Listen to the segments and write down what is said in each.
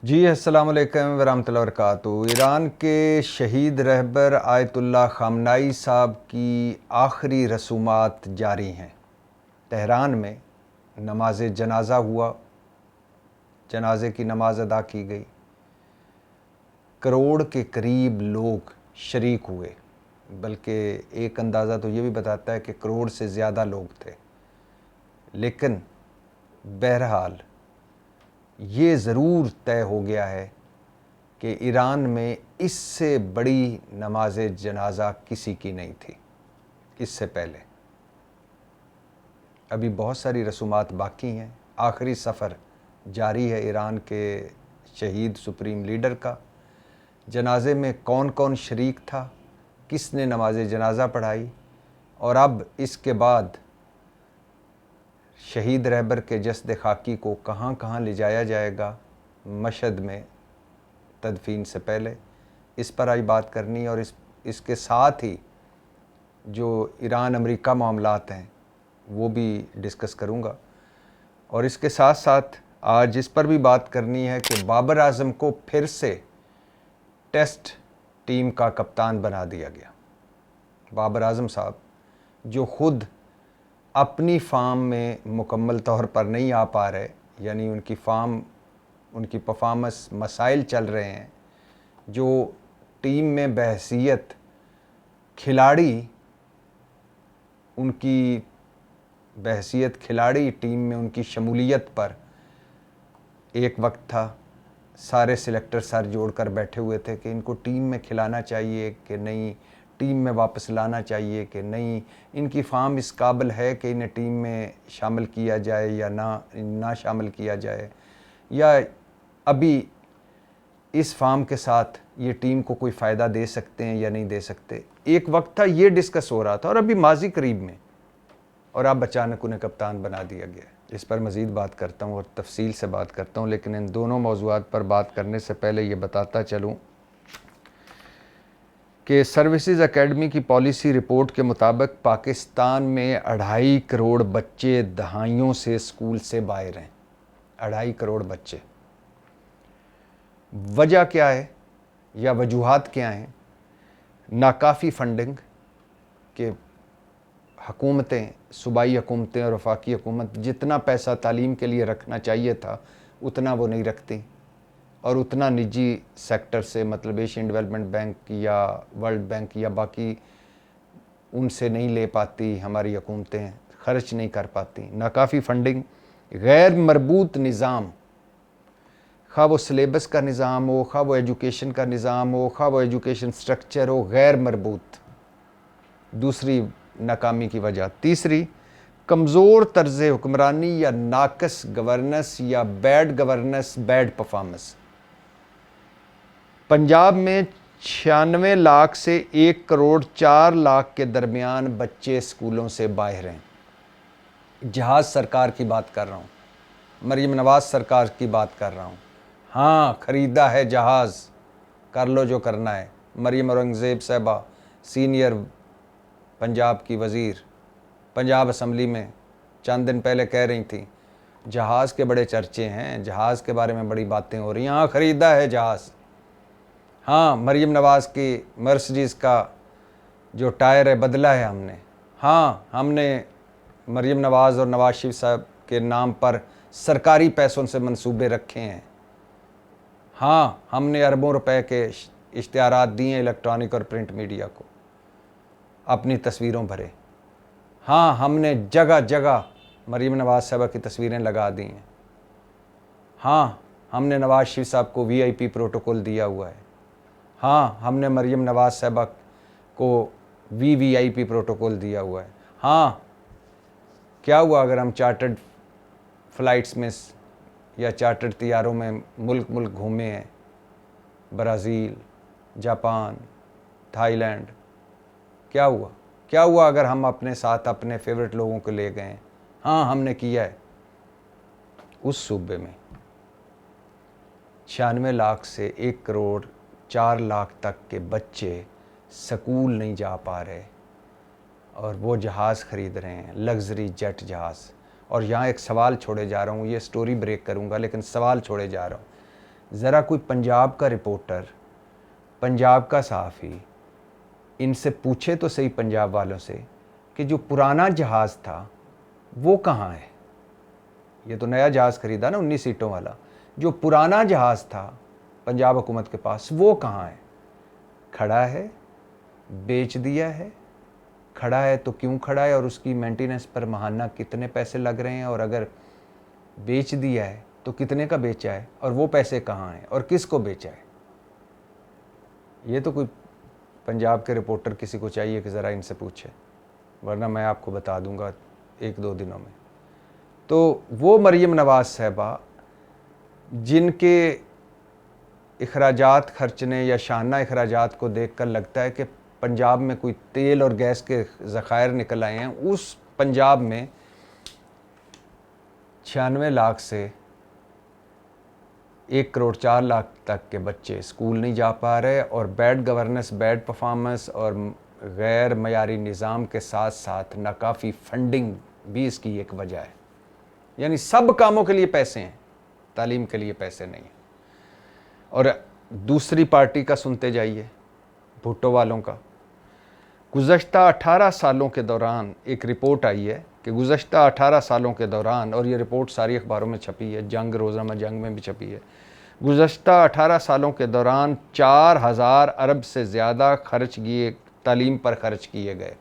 जी अस्सलाम वालेकुम वरहमतुल्लाहि वबरकातुहू। ईरान के शहीद रहबर आयतुल्लाह ख़ामनाई साहब की आखिरी रसूमात जारी हैं। तेहरान में नमाज जनाजा हुआ, जनाजे की नमाज अदा की गई। करोड़ के करीब लोग शरीक हुए, बल्कि एक अंदाज़ा तो ये भी बताता है कि करोड़ से ज़्यादा लोग थे। लेकिन बहरहाल ये ज़रूर तय हो गया है कि ईरान में इससे बड़ी नमाज जनाजा किसी की नहीं थी इससे पहले। अभी बहुत सारी रसूमात बाकी हैं। आखिरी सफ़र जारी है ईरान के शहीद सुप्रीम लीडर का। जनाजे में कौन कौन शरीक था, किसने नमाज जनाजा पढ़ाई, और अब इसके बाद शहीद रहबर के जस्द खाकी को कहाँ कहाँ ले जाया जाएगा मशहद में तदफीन से पहले, इस पर आज बात करनी। और इसके साथ ही जो ईरान अमेरिका मामलात हैं वो भी डिस्कस करूँगा। और इसके साथ साथ आज इस पर भी बात करनी है कि बाबर आज़म को फिर से टेस्ट टीम का कप्तान बना दिया गया। बाबर आज़म साहब जो ख़ुद अपनी फार्म में मुकम्मल तौर पर नहीं आ पा रहे, यानी उनकी परफॉर्मेंस मसाइल चल रहे हैं, जो टीम में बहसीयत खिलाड़ी टीम में उनकी शमूलियत पर एक वक्त था सारे सिलेक्टर सर जोड़कर बैठे हुए थे कि इनको टीम में खिलाना चाहिए कि नहीं, टीम में वापस लाना चाहिए कि नहीं, इनकी फार्म इस काबिल है कि इन्हें टीम में शामिल किया जाए या ना शामिल किया जाए, या अभी इस फार्म के साथ ये टीम को कोई फ़ायदा दे सकते हैं या नहीं दे सकते। एक वक्त था ये डिस्कस हो रहा था, और अभी माजी करीब में, और अब अचानक उन्हें कप्तान बना दिया गया। इस पर मज़ीद बात करता हूँ और तफसील से बात करता हूँ, लेकिन इन दोनों मौज़ूआत पर बात करने से पहले ये बताता चलूँ कि सर्विसेज एकेडमी की पॉलिसी रिपोर्ट के मुताबिक पाकिस्तान में 2.5 करोड़ बच्चे दहाइयों से स्कूल से बाहर हैं। 2.5 करोड़ बच्चे। वजह क्या है या वजूहात क्या हैं? नाकाफ़ी फंडिंग के हुकूमतें, सूबाई हुकूमतें और वफाकी हुकूमत जितना पैसा तालीम के लिए रखना चाहिए था उतना वो नहीं रखती, और उतना निजी सेक्टर से, मतलब एशियन डेवलपमेंट बैंक या वर्ल्ड बैंक या बाकी उनसे नहीं ले पाती। हमारी हुकूमतें खर्च नहीं कर पाती। नाकाफ़ी फंडिंग, गैर मरबूत निज़ाम, खा वो सिलेबस का निज़ाम हो, खा वो एजुकेशन का निज़ाम हो, खा वो एजुकेशन स्ट्रक्चर हो, गैर मरबूत। दूसरी नाकामी की वजह। तीसरी, कमज़ोर तर्ज़ हुक्मरानी या नाकस गवर्नेंस या bad governance, bad performance. Punjab में 96 लाख से 1 करोड़ 4 लाख के दरमियान बच्चे स्कूलों से बाहर हैं। जहाज़ सरकार की बात कर रहा हूँ, मरीम नवाज़ सरकार की बात कर रहा हूँ। हाँ, ख़रीदा है जहाज़, कर लो जो करना है। मरीम औरंगज़ेब साहबा, सीनियर पंजाब की वज़ीर, पंजाब असम्बली में चंद दिन पहले कह रही थी जहाज़ के बड़े चर्चे हैं, जहाज़ के बारे में बड़ी बातें हो रही हैं। हाँ, ख़रीदा है जहाज़। हाँ, मरीम नवाज़ की मर्सिडीज़ का जो टायर है बदला है हमने। हाँ, हमने मरीम नवाज़ और नवाज़ शरीफ साहब के नाम पर सरकारी पैसों से मंसूबे रखे हैं। हाँ, हमने अरबों रुपए के इश्तिहारात दिए इलेक्ट्रॉनिक और प्रिंट मीडिया को, अपनी तस्वीरों भरे। हाँ, हमने जगह जगह मरीम नवाज़ साहब की तस्वीरें लगा दी हैं। हाँ, हमने नवाज़ शरीफ साहब को VIP प्रोटोकॉल दिया हुआ है। हाँ, हमने मरीम नवाज़ साहबा को VVIP प्रोटोकॉल दिया हुआ है। हाँ, क्या हुआ अगर हम चार्टर्ड फ़्लाइट्स में या चार्टर्ड तैयारों में मुल्क मुल्क घूमे हैं, ब्राज़ील, जापान, थाईलैंड, क्या हुआ? क्या हुआ अगर हम अपने साथ अपने फेवरेट लोगों को ले गए? हाँ, हमने किया है। उस सूबे में 96 लाख से 1 करोड़ 4 लाख तक के बच्चे स्कूल नहीं जा पा रहे, और वो जहाज़ ख़रीद रहे हैं, लग्जरी जेट जहाज़। और यहाँ एक सवाल छोड़े जा रहा हूँ, ये स्टोरी ब्रेक करूँगा लेकिन सवाल छोड़े जा रहा हूँ। ज़रा कोई पंजाब का रिपोर्टर, पंजाब का सहाफ़ी इनसे पूछे तो सही, पंजाब वालों से, कि जो पुराना जहाज़ था वो कहाँ है। ये तो नया जहाज़ ख़रीदा ना 19 सीटों वाला, जो पुराना जहाज़ था पंजाब हुकूमत के पास वो कहाँ है। खड़ा है, बेच दिया है। खड़ा है तो क्यों खड़ा है और उसकी मेंटेनेंस पर माहाना कितने पैसे लग रहे हैं, और अगर बेच दिया है तो कितने का बेचा है और वो पैसे कहाँ हैं और किसको बेचा है। ये तो कोई पंजाब के रिपोर्टर किसी को चाहिए कि ज़रा इनसे पूछे, वरना मैं आपको बता दूंगा 1-2 दिनों में। तो वो मरीम नवाज़ साहिबा जिनके अखराजात खर्चने या शाना अखराजात को देखकर लगता है कि पंजाब में कोई तेल और गैस के ज़खायर निकल आए हैं, उस पंजाब में 96 लाख से 1 करोड़ 4 लाख तक के बच्चे स्कूल नहीं जा पा रहे, और बैड गवर्नेंस, बैड परफॉर्मेंस और गैर मयारी निज़ाम के साथ साथ नाकाफ़ी फंडिंग भी इसकी एक वजह है। यानी सब कामों के लिए पैसे हैं, तालीम के लिए पैसे नहीं हैं। और दूसरी पार्टी का सुनते जाइए, भुट्टो वालों का। गुज़श्ता 18 सालों के दौरान एक रिपोर्ट आई है कि गुज़श्ता 18 सालों के दौरान, और ये रिपोर्ट सारी अखबारों में छपी है, जंग, रोज़नामा जंग में भी छपी है, गुज़श्ता 18 सालों के दौरान 4000 अरब से ज़्यादा खर्च किए, तालीम पर खर्च किए गए।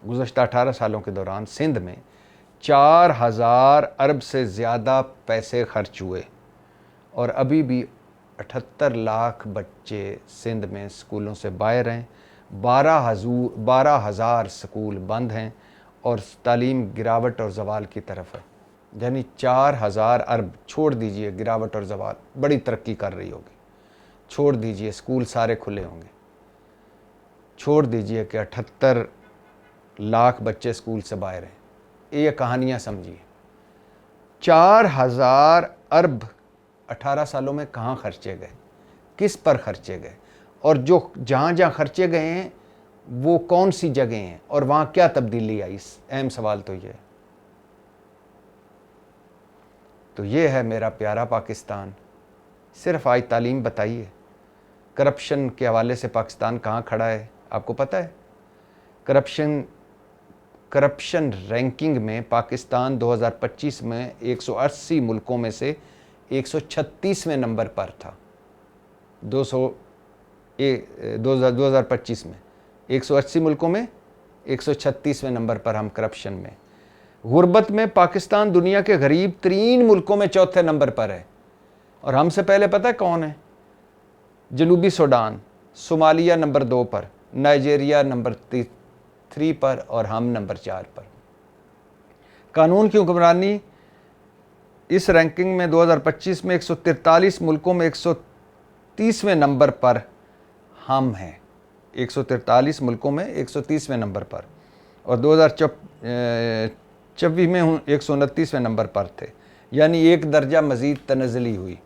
गुज़श्ता 18 सालों के दौरान सिंध में 4000 अरब से ज़्यादा पैसे खर्च हुए, और अभी भी 78 लाख बच्चे सिंध में स्कूलों से बाहर हैं। 12,000 स्कूल बंद हैं और तालीम गिरावट और जवाल की तरफ है। यानी 4000 अरब, छोड़ दीजिए गिरावट और जवाल, बड़ी तरक्की कर रही होगी, छोड़ दीजिए स्कूल सारे खुले होंगे, छोड़ दीजिए कि 78 लाख बच्चे स्कूल से बाहर हैं। ये कहानियाँ समझिए। 4000 अरब 18 सालों में कहाँ खर्चे गए, किस पर खर्चे गए, और जो जहाँ जहाँ खर्चे गए हैं वो कौन सी जगह हैं और वहाँ क्या तब्दीली आई। अहम सवाल तो ये है। तो ये है मेरा प्यारा पाकिस्तान। सिर्फ आज तालीम बताइए, करप्शन के हवाले से पाकिस्तान कहाँ खड़ा है आपको पता है। करप्शन रैंकिंग में पाकिस्तान 2025 में 180 मुल्कों में से 136वें नंबर पर था। 2025 में 180 मुल्कों में 136वें नंबर पर हम करप्शन में। गुर्बत में पाकिस्तान दुनिया के गरीब तरीन मुल्कों में चौथे नंबर पर है, और हमसे पहले पता है कौन है? जनूबी सूडान, सोमालिया नंबर 2 पर, नाइजीरिया नंबर 3 पर, और हम नंबर 4 पर। कानून की हुक्मरानी इस रैंकिंग में 2025 में 143 मुल्कों में 130वें नंबर पर हम हैं। 143 मुल्कों में 130वें नंबर पर, और 2024 में 129वें नंबर पर थे, यानी एक दर्जा मज़ीद तनज़ली हुई।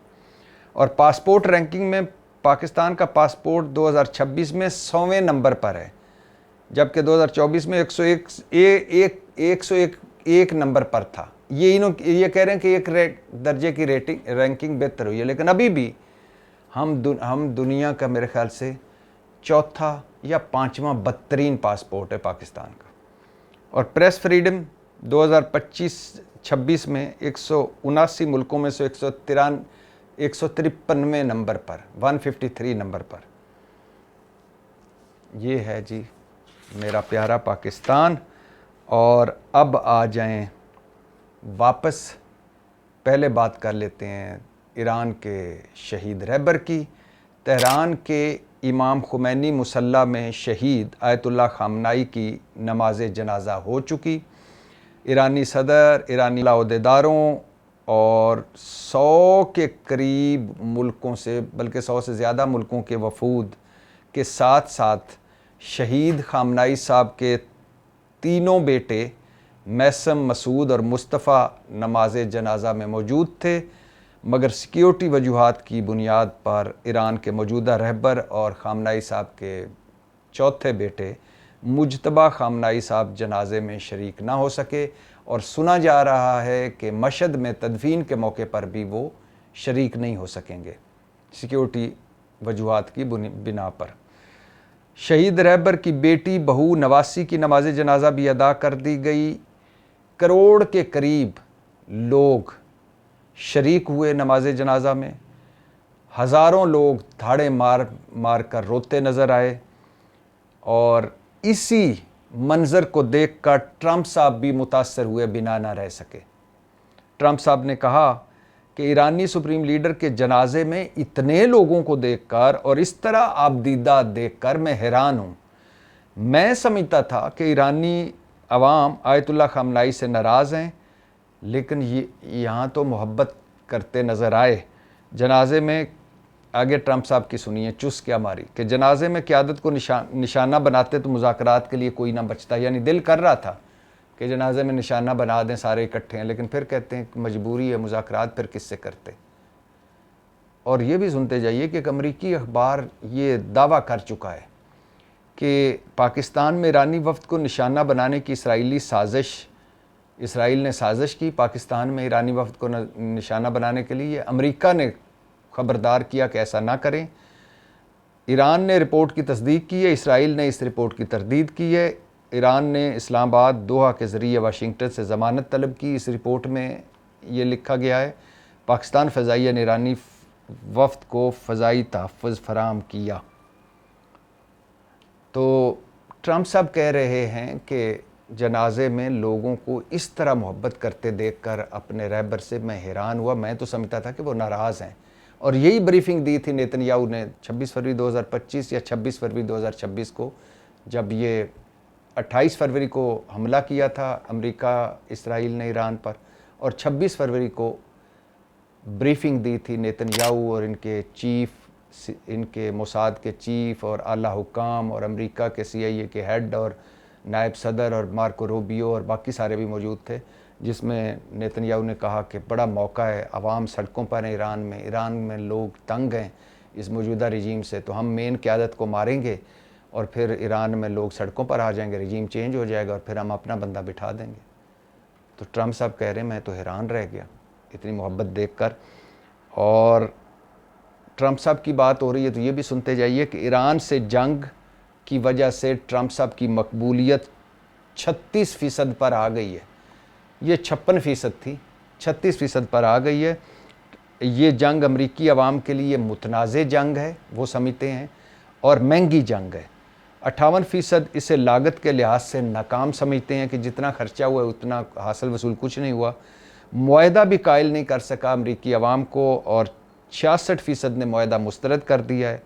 और पासपोर्ट रैंकिंग में पाकिस्तान का पासपोर्ट 2026 में 100वें नंबर पर है, जबकि 2024 में 101 नंबर पर था। ये कह रहे हैं कि एक दर्जे की रैंकिंग बेहतर हुई है, लेकिन अभी भी हम दुनिया का मेरे ख्याल से चौथा या 5वां बदतरीन पासपोर्ट है पाकिस्तान का। और प्रेस फ्रीडम 2025-26 में 179 मुल्कों में से 153वें नंबर पर, 153 नंबर पर। ये है जी मेरा प्यारा पाकिस्तान। और अब आ जाएं वापस, पहले बात कर लेते हैं ईरान के शहीद रहबर की। तेहरान के इमाम खुमैनी मुसल्ला में शहीद आयतुल्लाह खामनाई की नमाज जनाजा हो चुकी। ईरानी सदर, ईरानी अहदेदारों और 100 के करीब मुल्कों से, बल्कि 100 से ज़्यादा मुल्कों के वफूद के साथ साथ शहीद खामनाई साहब के तीनों बेटे मैसम, मसूद और मुस्तफ़ा नमाज जनाजा में मौजूद थे, मगर सिक्योरिटी वजूहात की बुनियाद पर ईरान के मौजूदा रहबर और खामनाई साहब के चौथे बेटे मुजतबा खामनाई साहब जनाजे में शरीक ना हो सके, और सुना जा रहा है कि मशहद में तदफीन के मौके पर भी वो शरीक नहीं हो सकेंगे सिक्योरिटी वजूहात की बिना पर। शहीद रहबर की बेटी बहू नवासी की नमाज जनाजा भी अदा कर दी गई। करोड़ के करीब लोग शरीक हुए नमाज जनाजा में। हज़ारों लोग धाड़े मार मार कर रोते नज़र आए और इसी मंज़र को देखकर ट्रंप साहब भी मुतासर हुए बिना ना रह सके। ट्रंप साहब ने कहा कि ईरानी सुप्रीम लीडर के जनाजे में इतने लोगों को देखकर और इस तरह आबदीदा देखकर मैं हैरान हूँ। मैं समझता था कि ईरानी अवाम आयतुल्लाह ख़ामनाई से नाराज़ हैं, लेकिन ये यहाँ तो मोहब्बत करते नज़र आए। जनाजे में आगे ट्रंप साहब की सुनिए चुस क्या मारी कि जनाजे में क़यादत को निशाना बनाते तो मुज़ाकरात के लिए कोई ना बचता। यानी दिल कर रहा था कि जनाजे में निशाना बना दें, सारे इकट्ठे हैं, लेकिन फिर कहते हैं मजबूरी है, मुज़ाकरात फिर किससे करते। और ये भी सुनते जाइए कि एक अमरीकी अखबार ये दावा कर चुका है कि पाकिस्तान में ईरानी वफ़द को निशाना बनाने की इसराइल ने साजिश की पाकिस्तान में ईरानी वफ़द को निशाना बनाने के लिए। अमेरिका ने ख़बरदार किया कि ऐसा ना करें। ईरान ने रिपोर्ट की तस्दीक की है, इसराइल ने इस रिपोर्ट की तरदीद की है। ईरान ने इस्लामाबाद दोहा के ज़रिए वाशिंगटन से ज़मानत तलब की। इस रिपोर्ट में ये लिखा गया है पाकिस्तान फ़ज़ाइया ने ईरानी वफ़द को फ़ज़ाई तहफ़्फ़ुज़ फराहम किया। तो ट्रंप साहब कह रहे हैं कि जनाजे में लोगों को इस तरह मोहब्बत करते देखकर अपने रहबर से मैं हैरान हुआ। मैं तो समझता था कि वो नाराज़ हैं और यही ब्रीफिंग दी थी नेतन्याहू ने 26 फरवरी 2025 या 26 फरवरी 2026 को, जब ये 28 फरवरी को हमला किया था अमेरिका इसराइल ने ईरान पर, और 26 फरवरी को ब्रीफिंग दी थी नेतन्याहू और इनके मोसाद के चीफ और आला हुकाम और अमेरिका के CIA के हेड और नायब सदर और मार्को रूबियो और बाकी सारे भी मौजूद थे, जिसमें नेतन्याहू ने कहा कि बड़ा मौका है, अवाम सड़कों पर हैं ईरान में लोग तंग हैं इस मौजूदा रजीम से, तो हम मेन क़यादत को मारेंगे और फिर ईरान में लोग सड़कों पर आ जाएंगे, रजीम चेंज हो जाएगा और फिर हम अपना बंदा बिठा देंगे। तो ट्रंप साहब कह रहे हैं मैं तो हैरान रह गया इतनी मोहब्बत देखकर। और ट्रंप साहब की बात हो रही है तो ये भी सुनते जाइए कि ईरान से जंग की वजह से ट्रंप साहब की मकबूलियत 36% पर आ गई है। ये 56% थी, 36% पर आ गई है। ये जंग अमरीकी अवाम के लिए मुतनाज़े जंग है, वो समझते हैं, और महंगी जंग है। 58% इसे लागत के लिहाज से नाकाम समझते हैं कि जितना खर्चा हुआ है उतना हासिल वसूल कुछ नहीं हुआ। मुआहदा भी कायल नहीं कर सका अमरीकी अवाम को, और 66% ने मुआहदा मुस्तरद कर दिया है।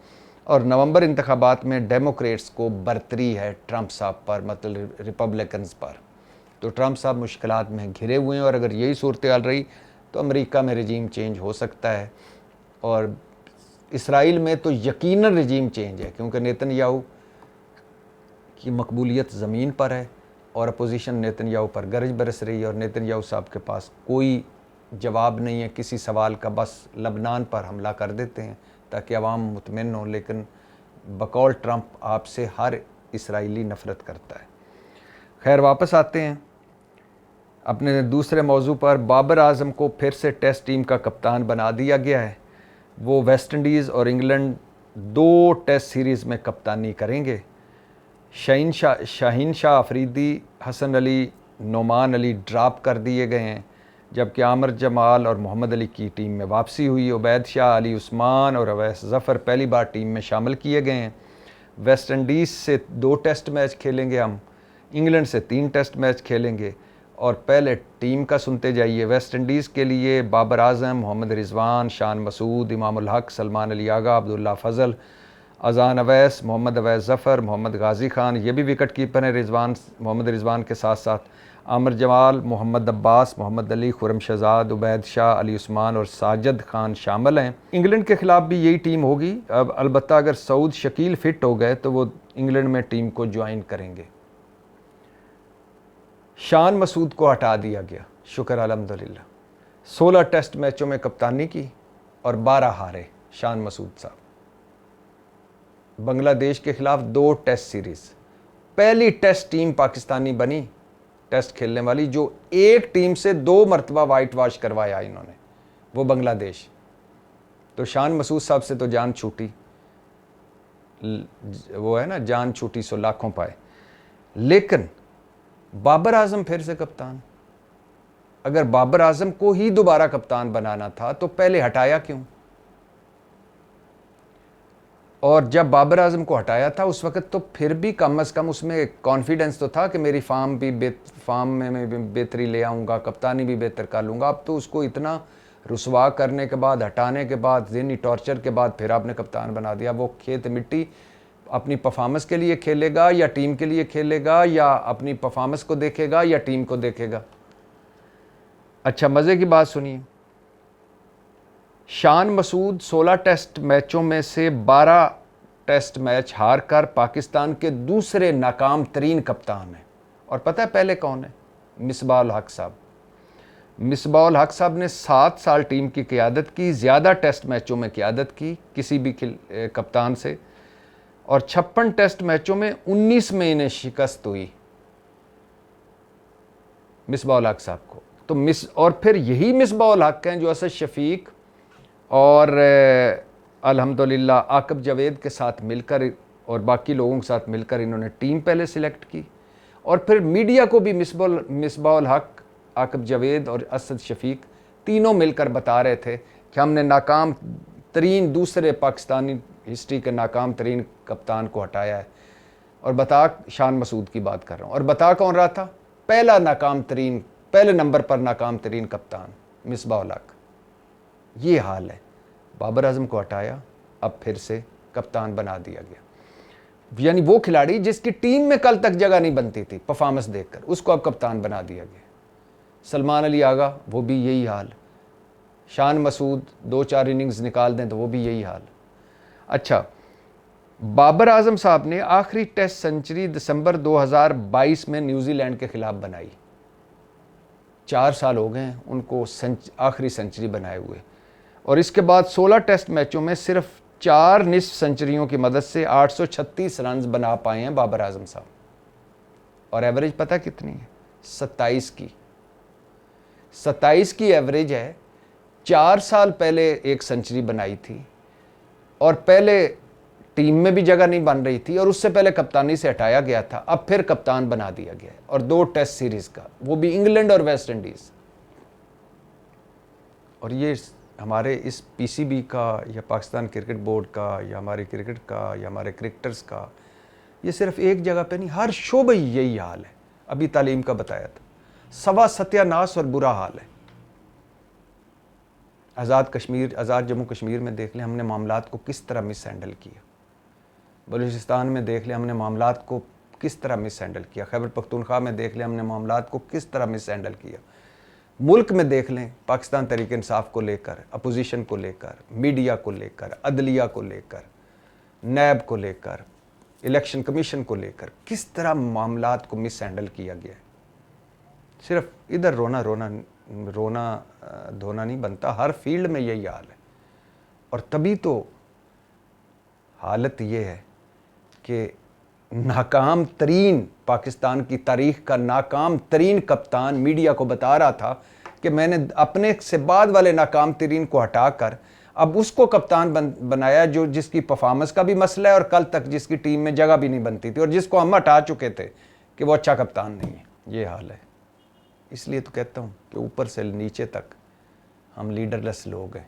और नवंबर इंतखाबात में डेमोक्रेट्स को बरतरी है ट्रंप साहब पर, मतलब रिपब्लिकन्स पर। तो ट्रंप साहब मुश्किलात में घिरे हुए हैं और अगर यही सूरत हाल रही तो अमेरिका में रजीम चेंज हो सकता है और इसराइल में तो यकीनन रजीम चेंज है, क्योंकि नेतन्याहू की मकबूलियत ज़मीन पर है और अपोजिशन नेतन्याहू पर गरज बरस रही है और नेतन्याहू साहब के पास कोई जवाब नहीं है किसी सवाल का। बस लबनान पर हमला कर देते हैं ताकि अवाम मुतमिन हो, लेकिन बकौल ट्रंप आपसे हर इसराइली नफ़रत करता है। खैर, वापस आते हैं अपने दूसरे मौजू पर। बाबर आज़म को फिर से टेस्ट टीम का कप्तान बना दिया गया है। वो वेस्ट इंडीज़ और इंग्लैंड 2 टेस्ट सीरीज़ में कप्तानी करेंगे। शाहीन शाह अफरीदी, हसन अली, नोमान अली ड्रॉप कर दिए गए हैं, जबकि आमिर जमाल और मोहम्मद अली की टीम में वापसी हुई। उबैद शाह, अली उस्मान और अवैस ज़फ़र पहली बार टीम में शामिल किए गए हैं। वेस्ट इंडीज़ से 2 टेस्ट मैच खेलेंगे हम, इंग्लैंड से 3 टेस्ट मैच खेलेंगे। और पहले टीम का सुनते जाइए। वेस्ट इंडीज़ के लिए बाबर आज़म, मोहम्मद रिजवान, शान मसूद, इमामुल हक, सलमान अली आगा, अब्दुल्ला फ़ज़ल, अज़ान अवैस, मोहम्मद अवैस ज़फ़र, मोहम्मद गाज़ी खान, ये भी विकेट कीपर हैं मोहम्मद रिजवान के साथ साथ। आमिर जमाल, मोहम्मद अब्बास, मोहम्मद अली, खुरम शहजाद, उबैद शाह, अली उस्मान और साजिद खान शामिल हैं। इंग्लैंड के ख़िलाफ़ भी यही टीम होगी। अब अलबत्ता अगर सऊद शकील फ़िट हो गए तो वो इंग्लैंड में टीम को ज्वाइन करेंगे। शान मसूद को हटा दिया गया, शुक्र अल्हम्दुलिल्लाह। 16 टेस्ट मैचों में कप्तानी की और 12 हारे शान मसूद साहब। बांग्लादेश के खिलाफ 2 टेस्ट सीरीज़, पहली टेस्ट टीम पाकिस्तानी बनी टेस्ट खेलने वाली जो एक टीम से 2 मरतबा वाइट वॉश करवाया इन्होंने, वो बांग्लादेश। तो शान मसूद साहब से तो जान छूटी, वो है ना, जान छूटी सो लाखों पाए। लेकिन बाबर आजम फिर से कप्तान। अगर बाबर आजम को ही दोबारा कप्तान बनाना था तो पहले हटाया क्यों? और जब बाबर आजम को हटाया था उस वक्त तो फिर भी कम से कम उसमें कॉन्फिडेंस तो था कि मेरी फार्म में बेहतरी ले आऊँगा, कप्तानी भी बेहतर कर लूँगा। अब तो उसको इतना रुसवा करने के बाद, हटाने के बाद, ज़हनी टॉर्चर के बाद फिर आपने कप्तान बना दिया। वो खेत मिट्टी अपनी परफॉर्मेंस के लिए खेलेगा या टीम के लिए खेलेगा, या अपनी परफॉर्मेंस को देखेगा या टीम को देखेगा? अच्छा, मज़े की बात सुनिए। शान मसूद 16 टेस्ट मैचों में से 12 टेस्ट मैच हार कर पाकिस्तान के दूसरे नाकाम तरीन कप्तान हैं। और पता है पहले कौन है? मिसबाह उल हक साहब। मिसबाह उल हक साहब ने 7 साल टीम की क़ियादत की, ज़्यादा टेस्ट मैचों में क़ियादत की किसी भी कप्तान से, और 56 टेस्ट मैचों में 19 में इन्हें शिकस्त हुई मिसबाह उल हक साहब को। तो और फिर यही मिसबाह उल हक हैं जो असद शफीक और अल्हम्दुलिल्लाह आकिब जावेद के साथ मिलकर और बाकी लोगों के साथ मिलकर इन्होंने टीम पहले सिलेक्ट की, और फिर मीडिया को भी मिसबाह उल हक, आकिब जावेद और असद शफीक तीनों मिलकर बता रहे थे कि हमने नाकाम तरीन, दूसरे पाकिस्तानी हिस्ट्री के नाकाम तरीन कप्तान को हटाया है। और बता, शान मसूद की बात कर रहा हूँ। और बता कौन रहा था? पहला नाकाम तरीन, पहले नंबर पर नाकाम तरीन कप्तान मिसबाह उल हक। ये हाल है। बाबर आजम को हटाया, अब फिर से कप्तान बना दिया गया। यानी वो खिलाड़ी जिसकी टीम में कल तक जगह नहीं बनती थी परफॉर्मेंस देखकर, उसको अब कप्तान बना दिया गया। सलमान अली आगा, वो भी यही हाल। शान मसूद 2-4 इनिंग्स निकाल दें तो वो भी यही हाल। अच्छा, बाबर आजम साहब ने आखिरी टेस्ट सेंचुरी दिसंबर 2022 में न्यूजीलैंड के खिलाफ बनाई। 4 साल हो गए हैं उनको आखिरी सेंचुरी बनाए हुए, और इसके बाद 16 टेस्ट मैचों में सिर्फ 4 निस्फ सेंचुरियों की मदद से 836 रन बना पाए हैं बाबर आजम साहब। और एवरेज पता कितनी है? 27 की। 27 की एवरेज है। 4 साल पहले एक सेंचुरी बनाई थी, और पहले टीम में भी जगह नहीं बन रही थी, और उससे पहले कप्तानी से हटाया गया था, अब फिर कप्तान बना दिया गया है, और 2 टेस्ट सीरीज का, वो भी इंग्लैंड और वेस्ट इंडीज। और ये हमारे इस पीसीबी का या पाकिस्तान क्रिकेट बोर्ड का या हमारे क्रिकेट का या हमारे क्रिकेटर्स का, ये सिर्फ एक जगह पे नहीं, हर शोबे यही हाल है। अभी तालीम का बताया था, सवा सत्यानाश और बुरा हाल है। आज़ाद जम्मू कश्मीर में देख लें हमने मामलात को किस तरह मिस हैंडल किया। बलूचिस्तान में देख लें हमने मामलात को किस तरह मिस हैंडल किया। खैबर पख्तूनख्वा में देख लें हमने मामलात को किस तरह मिस हैंडल किया। मुल्क में देख लें, पाकिस्तान तहरीक इंसाफ को लेकर, अपोजिशन को लेकर, मीडिया को लेकर, अदलिया को लेकर, नैब को लेकर, इलेक्शन कमीशन को लेकर, किस तरह मामलात को मिस हैंडल किया गया है। सिर्फ इधर रोना धोना नहीं बनता, हर फील्ड में यही हाल है। और तभी तो हालत ये है कि नाकाम तरीन, पाकिस्तान की तारीख का नाकाम तरीन कप्तान मीडिया को बता रहा था कि मैंने अपने से बाद वाले नाकाम तरीन को हटाकर अब उसको कप्तान बनाया जो जिसकी परफॉर्मेंस का भी मसला है, और कल तक जिसकी टीम में जगह भी नहीं बनती थी, और जिसको हम हटा चुके थे कि वो अच्छा कप्तान नहीं है। ये हाल है। इसलिए तो कहता हूँ कि ऊपर से नीचे तक हम लीडरलेस लोग हैं,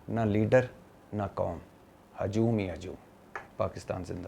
ना लीडर ना कौम, हजूम ही हजूम। पाकिस्तान जिंदाबाद।